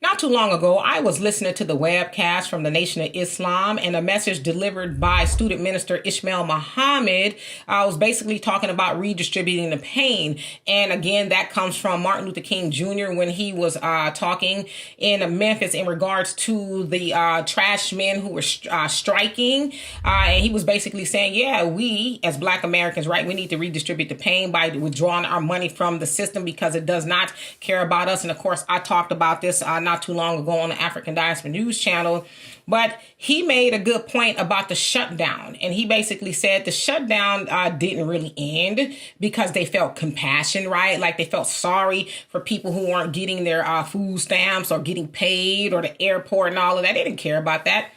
Not too long ago, I was listening to the webcast from the Nation of Islam, and a message delivered by student minister Ishmael Muhammad was basically talking about redistributing the pain. And again, that comes from Martin Luther King Jr. when he was talking in Memphis in regards to the trash men who were striking. And he was basically saying, yeah, we as Black Americans, right, we need to redistribute the pain by withdrawing our money from the system because it does not care about us. And of course, I talked about this not too long ago on the African Diaspora News Channel, but he made a good point about the shutdown. And he basically said the shutdown didn't really end because they felt compassion, right? Like they felt sorry for people who weren't getting their food stamps or getting paid or the airport and all of that. They didn't care about that.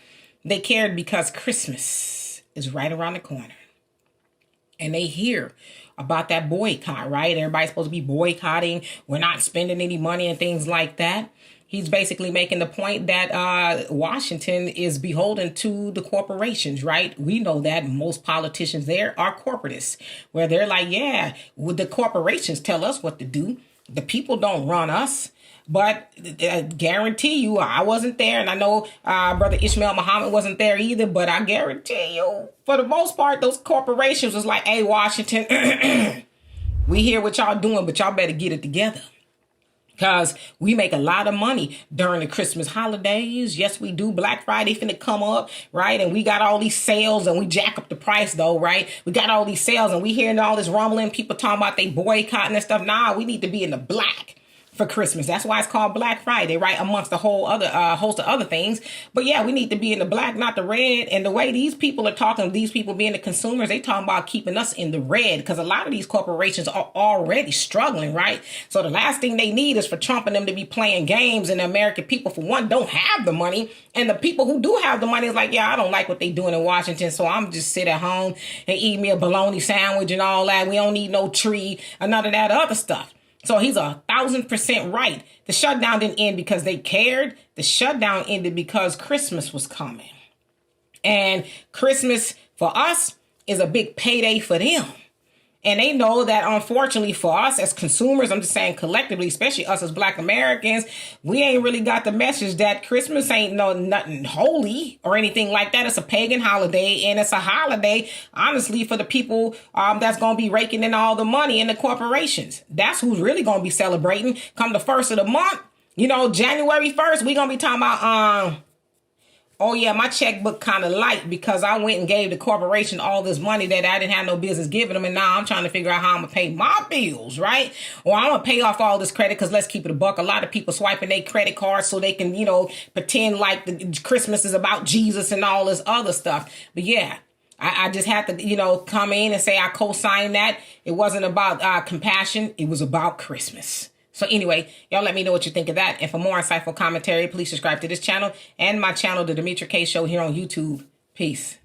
They cared because Christmas is right around the corner. And they hear about that boycott, right? Everybody's supposed to be boycotting. We're not spending any money and things like that. He's basically making the point that Washington is beholden to the corporations, right? We know that most politicians there are corporatists, where they're like, yeah, would the corporations tell us what to do? The people don't run us. But I guarantee you, I wasn't there, and I know Brother Ishmael Muhammad wasn't there either, but I guarantee you, for the most part, those corporations was like, hey, Washington, we hear what y'all doing, but y'all better get it together. Because we make a lot of money during the Christmas holidays. Yes, we do. Black Friday finna come up, right? And we got all these sales and we jack up the price though, right? We got all these sales and we hearing all this rumbling. People talking about they boycotting and stuff. Nah, we need to be in the black for Christmas. That's why it's called Black Friday, right? Amongst a whole other host of other things. But yeah, we need to be in the black, not the red. And the way these people are talking, these people being the consumers, they talking about keeping us in the red because a lot of these corporations are already struggling, right? So the last thing they need is for Trump and them to be playing games, and the American people, for one, don't have the money. And the people who do have the money is like, yeah, I don't like what they doing in Washington, so I'm just sit at home and eat me a bologna sandwich and all that. We don't need no tree and none of that other stuff. So he's 1,000% right. The shutdown didn't end because they cared. The shutdown ended because Christmas was coming. And Christmas for us is a big payday for them. And they know that, unfortunately, for us as consumers, I'm just saying collectively, especially us as Black Americans, we ain't really got the message that Christmas ain't nothing holy or anything like that. It's a pagan holiday, and it's a holiday, honestly, for the people that's going to be raking in all the money in the corporations. That's who's really going to be celebrating. Come the first of the month, January 1st, we going to be talking about... oh, yeah, my checkbook kind of light because I went and gave the corporation all this money that I didn't have no business giving them. And now I'm trying to figure out how I'm going to pay my bills, right? Or I'm going to pay off all this credit because let's keep it a buck. A lot of people swiping their credit cards so they can, pretend like the Christmas is about Jesus and all this other stuff. But yeah, I just had to, come in and say I co-signed that. It wasn't about compassion. It was about Christmas. So anyway, y'all let me know what you think of that. And for more insightful commentary, please subscribe to this channel and my channel, The Demetra Kaye Show, here on YouTube. Peace.